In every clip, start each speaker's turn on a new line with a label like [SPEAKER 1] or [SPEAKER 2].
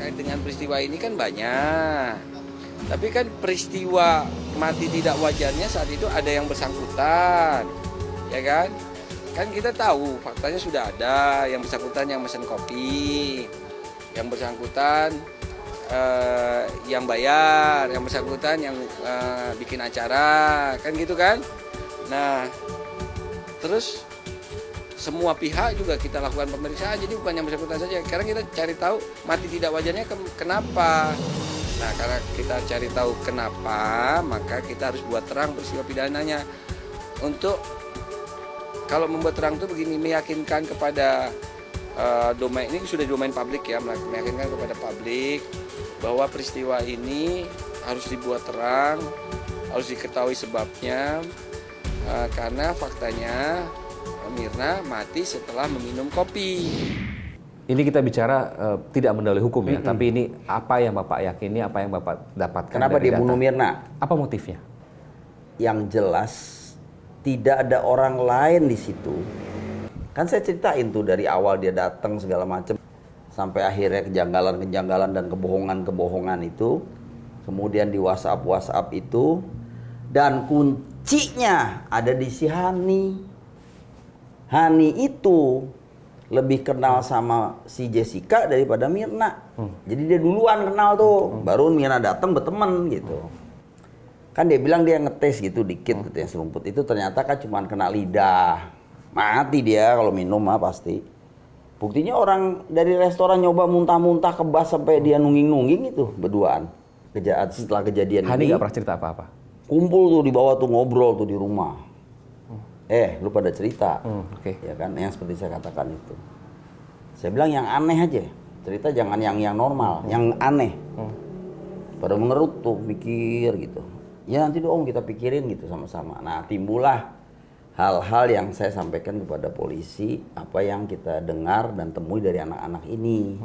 [SPEAKER 1] terkait dengan peristiwa ini kan banyak. Tapi kan peristiwa mati tidak wajarnya saat itu ada yang bersangkutan, ya kan? Kan kita tahu faktanya sudah ada yang bersangkutan yang mesen kopi, yang bersangkutan yang bayar, yang bersangkutan yang bikin acara, kan gitu kan? Nah, terus semua pihak juga kita lakukan pemeriksaan, jadi bukan yang bersangkutan saja. Sekarang kita cari tahu mati tidak wajarnya kenapa. Nah, karena kita cari tahu kenapa, maka kita harus buat terang peristiwa pidananya. Untuk kalau membuat terang itu begini, meyakinkan kepada domain ini sudah domain publik ya, meyakinkan kepada publik bahwa peristiwa ini harus dibuat terang, harus diketahui sebabnya, karena faktanya Mirna mati setelah meminum kopi.
[SPEAKER 2] Ini kita bicara tidak mendalui hukum ya, tapi ini apa yang Bapak yakini, apa yang Bapak dapatkan.
[SPEAKER 3] Kenapa
[SPEAKER 2] dari
[SPEAKER 3] dia bunuh
[SPEAKER 2] data.
[SPEAKER 3] Mirna?
[SPEAKER 2] Apa motifnya?
[SPEAKER 3] Yang jelas tidak ada orang lain di situ. Kan saya ceritain tuh dari awal dia datang segala macam sampai akhirnya kejanggalan-kejanggalan dan kebohongan-kebohongan itu, kemudian di WhatsApp itu, dan kuncinya ada di si Hani. Hani itu lebih kenal sama si Jessica daripada Mirna. Jadi dia duluan kenal tuh, baru Mirna datang berteman gitu. Kan dia bilang dia ngetes gitu dikit gitu yang serumput itu, ternyata kan cuma kena lidah. Mati dia kalau minum mah pasti. Buktinya orang dari restoran nyoba muntah-muntah kebas sampai dia nungging-nungging itu berduaan. Setelah kejadian
[SPEAKER 2] Hani
[SPEAKER 3] ini
[SPEAKER 2] nggak pernah cerita apa-apa.
[SPEAKER 3] kumpul tuh di bawah tuh ngobrol tuh di rumah. Lu pada cerita,
[SPEAKER 2] Oke.
[SPEAKER 3] ya kan, yang seperti saya katakan itu. Saya bilang yang aneh aja, cerita jangan yang normal, yang aneh. Pada mengerut tuh, mikir gitu. Ya nanti dong kita pikirin gitu sama-sama. Nah timbullah hal-hal yang saya sampaikan kepada polisi, apa yang kita dengar dan temui dari anak-anak ini.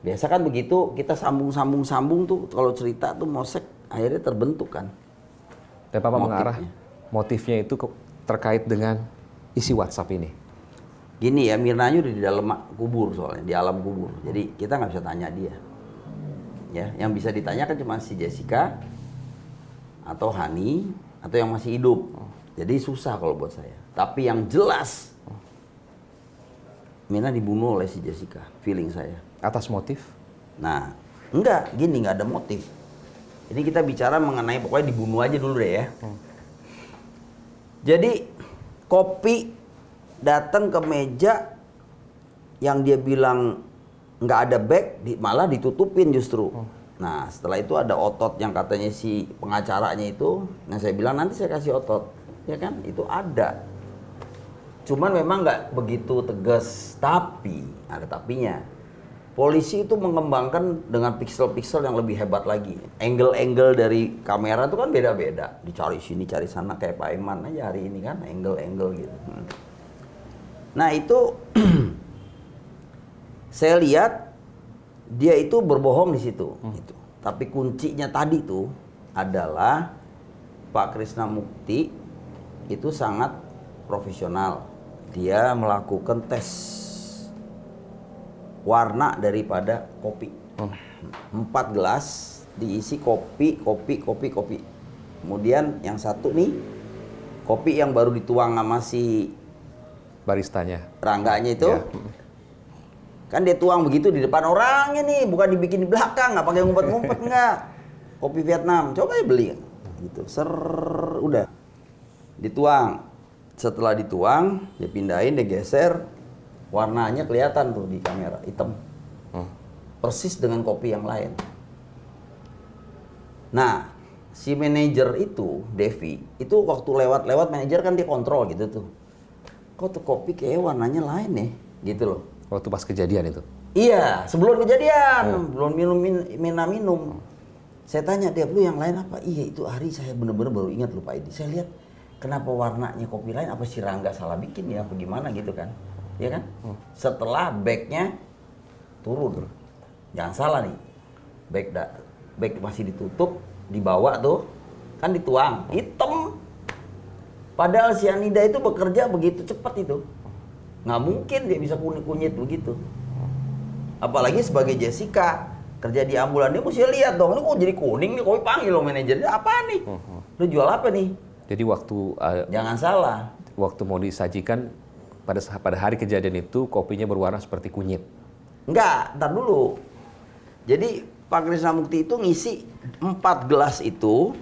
[SPEAKER 3] Biasa kan begitu, kita sambung tuh, kalau cerita tuh mosek, akhirnya terbentuk kan.
[SPEAKER 2] Dan Bapak
[SPEAKER 3] Motifnya.
[SPEAKER 2] mengarah motifnya itu terkait dengan isi WhatsApp ini.
[SPEAKER 3] Gini ya, Mirnanya udah di dalam kubur soalnya, di alam kubur. Jadi kita nggak bisa tanya dia. Ya, yang bisa ditanyakan cuma si Jessica atau Hani atau yang masih hidup. Jadi susah kalau buat saya. Tapi yang jelas Mirna dibunuh oleh si Jessica, feeling saya.
[SPEAKER 2] Atas motif?
[SPEAKER 3] Nah, enggak, gini nggak ada motif. Ini kita bicara mengenai pokoknya dibunuh aja dulu deh ya. Jadi kopi datang ke meja yang dia bilang nggak ada bag, malah ditutupin justru. Nah setelah itu ada otot yang katanya si pengacaranya itu, nah saya bilang nanti saya kasih otot, ya kan? Itu ada. Cuman memang nggak begitu tegas, tapi ada tapinya. Polisi itu mengembangkan dengan piksel-piksel yang lebih hebat lagi. Angle-angle dari kamera itu kan beda-beda. Dicari sini, cari sana, kayak Pak Iman aja hari ini kan, angle-angle gitu. Nah itu saya lihat dia itu berbohong di situ. Gitu. Tapi kuncinya tadi tuh adalah Pak Krisna Mukti itu sangat profesional. Dia melakukan tes warna daripada kopi. 4 gelas diisi kopi. Kemudian yang satu nih, kopi yang baru dituang sama si
[SPEAKER 2] Baristanya.
[SPEAKER 3] Rangganya itu.
[SPEAKER 2] Ya.
[SPEAKER 3] Kan dia tuang begitu di depan orangnya nih, bukan dibikin di belakang, nggak pakai ngumpet-ngumpet nggak. Kopi Vietnam, coba ya beli. Gitu, udah. Dituang. Setelah dituang, dia pindahin, dia geser. Warnanya kelihatan tuh di kamera, hitam. Persis dengan kopi yang lain. Nah, si manajer itu, Devi, itu waktu lewat manajer kan dia kontrol gitu tuh. Kok tuh kopi kayak warnanya lain nih, gitu loh.
[SPEAKER 2] Waktu pas kejadian itu?
[SPEAKER 3] Iya, sebelum kejadian, belum minum. Saya tanya dia, lu yang lain apa? Iya, itu hari saya bener-bener baru ingat lupa ini. Saya lihat, kenapa warnanya kopi lain? Apa si Rangga salah bikin ya? Apa gimana gitu kan? Iya kan? Setelah bagnya turun, jangan salah nih, bag masih ditutup, dibawa tuh, kan dituang, hitam. Padahal cyanida itu bekerja begitu cepat itu, nggak mungkin dia bisa kunyit begitu. Apalagi sebagai Jessica kerja di ambulan, dia mesti lihat dong, ini kok jadi kuning nih, kopi panggil lo manajernya, apa nih? Lu jual apa nih?
[SPEAKER 2] Jadi waktu
[SPEAKER 3] Jangan salah.
[SPEAKER 2] waktu mau disajikan pada hari kejadian itu kopinya berwarna seperti kunyit.
[SPEAKER 3] Enggak, ntar dulu. Jadi Pak Krisnamukti itu ngisi 4 gelas itu,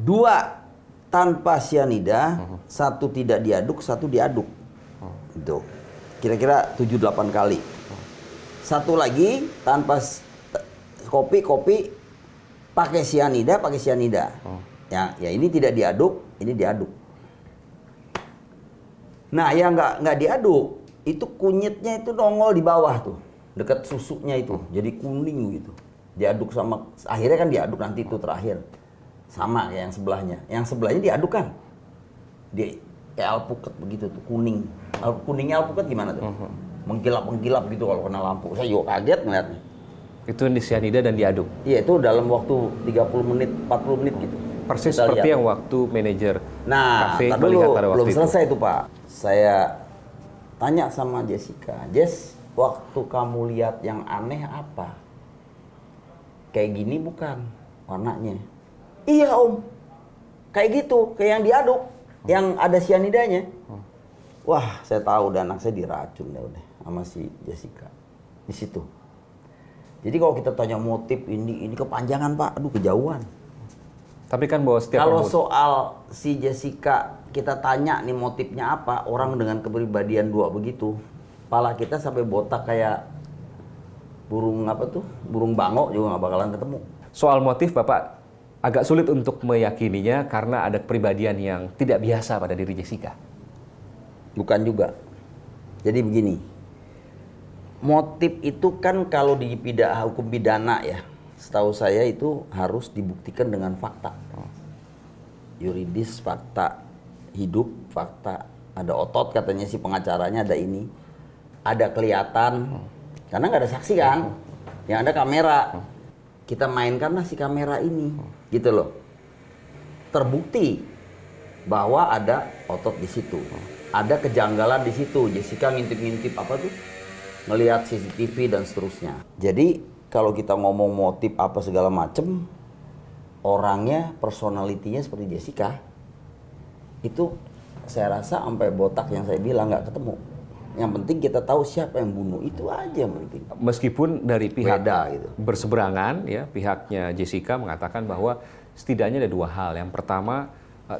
[SPEAKER 3] 2 tanpa sianida, 1 tidak diaduk, 1 diaduk. Itu kira-kira 7-8 kali. 1 lagi tanpa kopi pakai sianida. Ya ini tidak diaduk, ini diaduk. Nah, yang nggak diaduk itu kunyitnya itu nongol di bawah tuh, dekat susunya itu, jadi kuning gitu. Diaduk sama, akhirnya kan diaduk nanti itu terakhir. Sama kayak yang sebelahnya. Yang sebelahnya diaduk kan. Kayak alpukat begitu tuh, kuning. Kuningnya alpukat gimana tuh? Mengkilap gitu kalau kena lampu. Saya juga kaget ngeliatnya.
[SPEAKER 2] Itu di sianida dan diaduk.
[SPEAKER 3] Iya, itu dalam waktu 30 menit, 40 menit gitu.
[SPEAKER 2] Persis
[SPEAKER 3] Kita
[SPEAKER 2] seperti
[SPEAKER 3] lihat.
[SPEAKER 2] yang waktu manajer
[SPEAKER 3] Nah,
[SPEAKER 2] kafe
[SPEAKER 3] tar
[SPEAKER 2] melihat
[SPEAKER 3] dulu,
[SPEAKER 2] pada waktu
[SPEAKER 3] belum
[SPEAKER 2] itu.
[SPEAKER 3] selesai itu Pak. Saya tanya sama Jessica, Jess, waktu kamu lihat yang aneh apa? Kayak gini bukan warnanya? Iya Om, kayak gitu, kayak yang diaduk, yang ada sianidanya. Wah, saya tahu dan anak saya diracun deh udah sama si Jessica di situ. Jadi kalau kita tanya motif ini kepanjangan Pak, aduh kejauhan.
[SPEAKER 2] Tapi kan bahwa setiap
[SPEAKER 3] Kalau
[SPEAKER 2] rambut-
[SPEAKER 3] soal si Jessica kita tanya nih motifnya apa, orang dengan kepribadian 2 begitu, kepala kita sampai botak kayak burung apa tuh, burung bango juga nggak bakalan ketemu.
[SPEAKER 2] soal motif Bapak agak sulit untuk meyakininya karena ada kepribadian yang tidak biasa pada diri Jessica.
[SPEAKER 3] Bukan juga. Jadi begini, motif itu kan kalau di hukum pidana ya, setahu saya itu harus dibuktikan dengan fakta. Yuridis, fakta hidup, fakta ada otot katanya si pengacaranya, ada ini, ada kelihatan, karena nggak ada saksi kan, yang ada kamera. Kita mainkanlah si kamera ini, gitu loh. Terbukti bahwa ada otot di situ, ada kejanggalan di situ. Jessica ngintip-ngintip apa tuh, ngelihat CCTV dan seterusnya. Jadi kalau kita ngomong motif apa segala macem, orangnya, personalitinya seperti Jessica, itu saya rasa sampai botak yang saya bilang nggak ketemu. Yang penting kita tahu siapa yang bunuh, itu aja yang penting.
[SPEAKER 2] Meskipun dari pihak
[SPEAKER 3] Beda gitu.
[SPEAKER 2] berseberangan, ya pihaknya Jessica mengatakan bahwa setidaknya ada 2 hal. Yang pertama,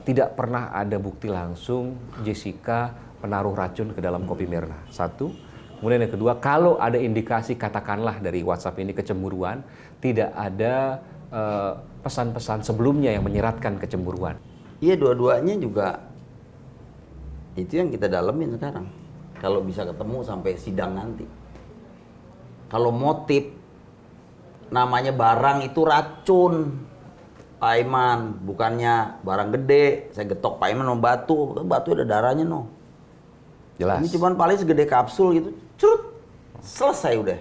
[SPEAKER 2] tidak pernah ada bukti langsung Jessica menaruh racun ke dalam kopi Mirna. 1. Kemudian yang kedua, kalau ada indikasi katakanlah dari WhatsApp ini kecemburuan, tidak ada pesan-pesan sebelumnya yang menyeratkan kecemburuan.
[SPEAKER 3] Iya, dua-duanya juga itu yang kita dalemin sekarang. Kalau bisa ketemu sampai sidang nanti. Kalau motif namanya barang itu racun, Pak Iman, bukannya barang gede. Saya getok Pak Iman sama batu, batu ada darahnya no.
[SPEAKER 2] Jelas.
[SPEAKER 3] Ini cuman paling segede kapsul gitu, curut, selesai udah.